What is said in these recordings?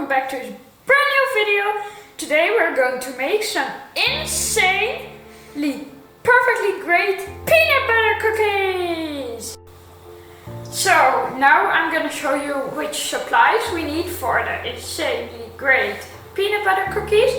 welcome back to this brand new video. Today we're going to make some insanely perfectly great peanut butter cookies. So now I'm going to show you which supplies we need for the insanely great peanut butter cookies.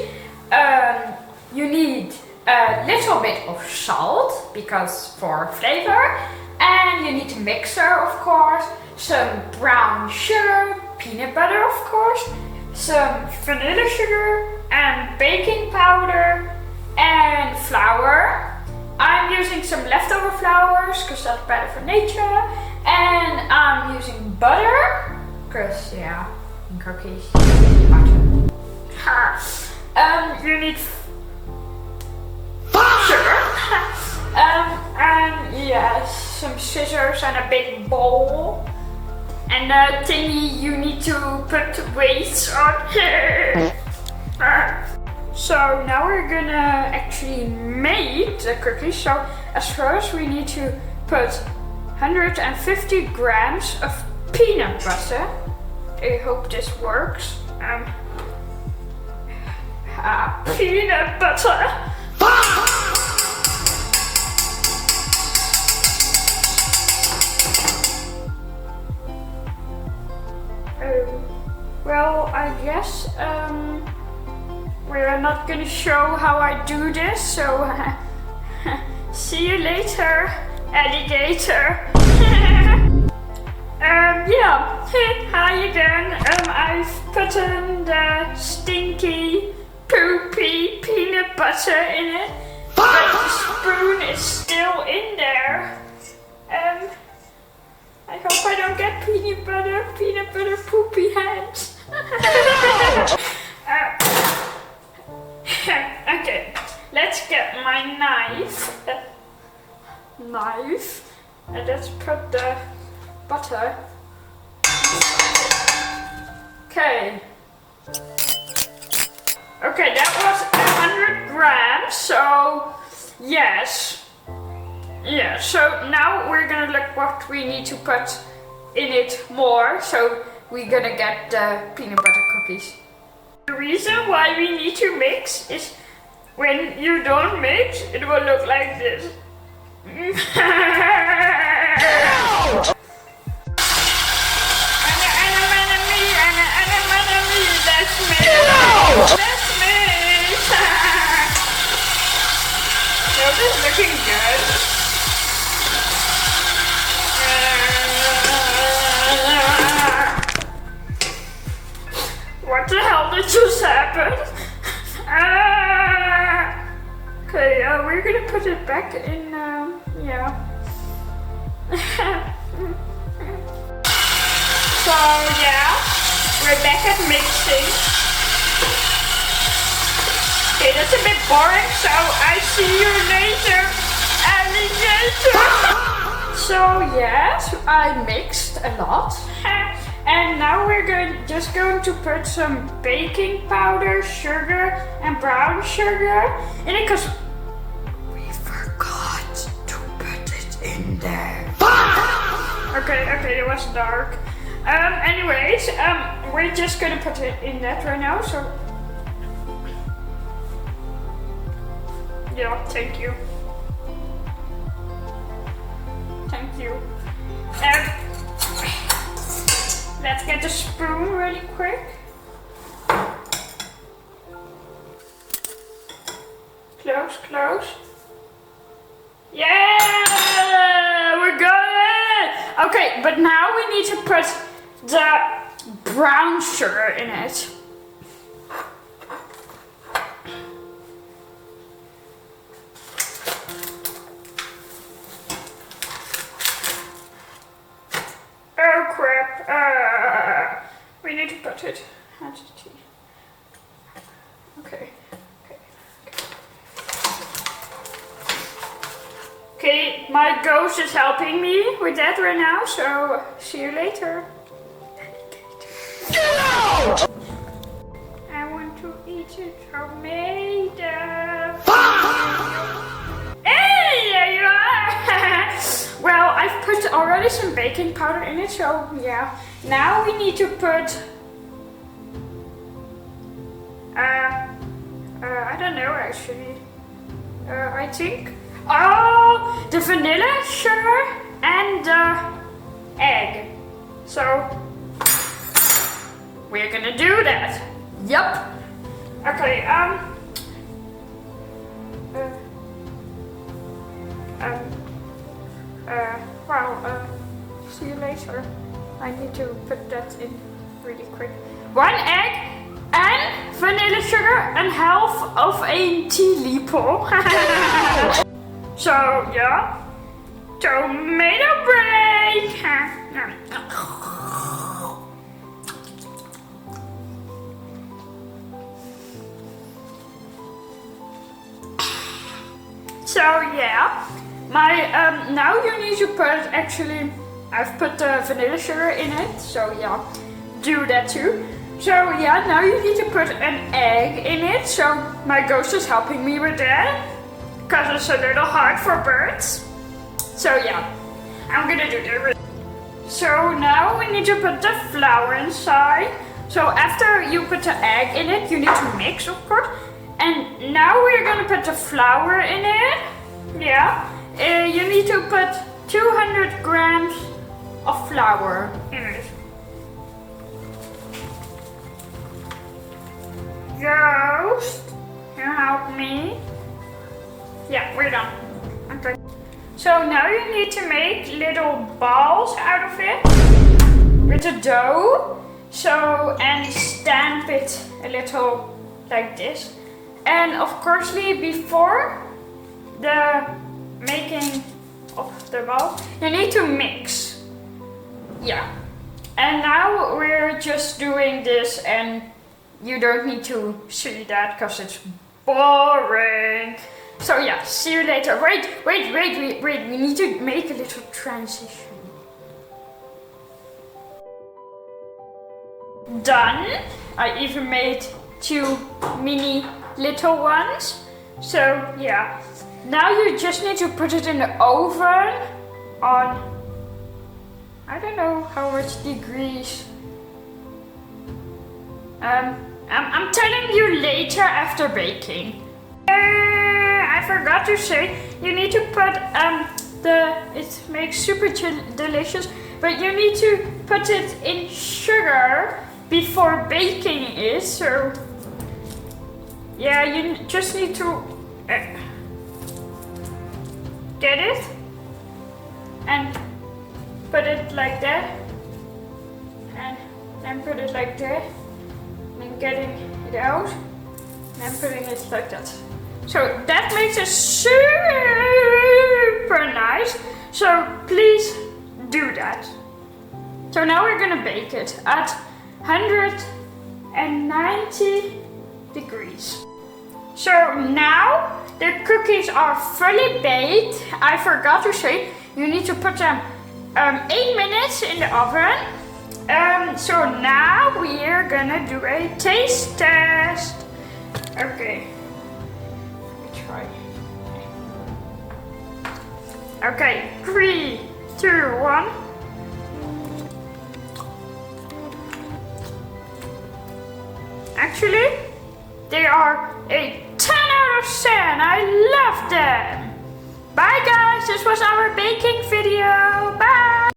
You need a little bit of salt because for flavor, and you need a mixer, of course, some brown sugar, peanut butter, of course, some vanilla sugar and baking powder and flour. I'm using some leftover flours because that's better for nature, and I'm using butter because yeah, in cookies, butter. You need sugar, and yes, some scissors and a big bowl, and a thingy you need to put weights on. So now we're gonna actually make the cookies. So as first we need to put 150 grams of peanut butter. I hope this works. Peanut butter. Well, I guess we're not gonna show how I do this, so see you later, alligator. Yeah, hi again. I've put in the stinky, poopy peanut butter in it, but the spoon is still in there. I hope I don't get peanut butter poopy hands. Okay, let's get my knife. And let's put the butter. Okay. Okay, that was 100 grams, so yes. Yeah, so now we're gonna look what we need to put in it more, so we're gonna get the peanut butter cookies. The reason why we need to mix is when you don't mix, it will look like this. That's me. That's me. So this is looking good. What the hell did just happen? Okay, we're gonna put it back in, yeah. So yeah, we're back at mixing. Okay, that's a bit boring, so I see you later, alligator. So yes, I mixed a lot. And now we're just going to put some baking powder, sugar, and brown sugar in it because we forgot to put it in there. Okay, it was dark. Anyways, we're just gonna put it in that right now. So yeah, thank you. Thank you. Let's get the spoon really quick. Close. Yeah, we're good. Okay, but now we need to put the brown sugar in it. Oh crap, we need to put it at the tea. Okay, my ghost is helping me with that right now, so see you later. Get out! I want to eat it tomato. Hey, there you are! Well, I've put already some baking powder in it, so yeah. Now we need to put I don't know actually. I think. Oh, the vanilla sugar and the egg. So we're gonna do that. Yup. Okay. See you later. I need to put that in really quick. 1 egg and vanilla sugar and half of a tea leaf. So yeah, tomato break. So yeah, my now you need to put actually. I've put the vanilla sugar in it, so yeah, do that too. So yeah, now you need to put an egg in it. So my ghost is helping me with that, because it's a little hard for birds. So yeah, I'm gonna do that. So now we need to put the flour inside. So after you put the egg in it, you need to mix, of course. And now we're gonna put the flour in it. Yeah, you need to put 200 grams of flour in it. Ghost, can you help me? Yeah, we're done. Okay. So now you need to make little balls out of it with the dough. So, and stamp it a little like this. And of course, before the making of the ball, you need to mix. Yeah. And now we're just doing this, and you don't need to see that because it's boring. So yeah, see you later. Wait, we need to make a little transition. Done. I even made 2 mini little ones. So yeah, now you just need to put it in the oven on, I don't know how much degrees. I'm telling you later after baking. I forgot to say, you need to put it makes super delicious, but you need to put it in sugar before baking it. So yeah, you just need to get it and put it like that, and then put it like that, and getting it out, and then putting it like that. So that makes it super nice. So please do that. So now we're gonna bake it at 190 degrees. So now the cookies are fully baked. I forgot to say, you need to put them 8 minutes in the oven. So now we are gonna do a taste test. Okay, let me try. Okay, 3, 2, 1. Actually, they are a 10 out of 10. I love them. Bye guys, this was our baking video. Bye.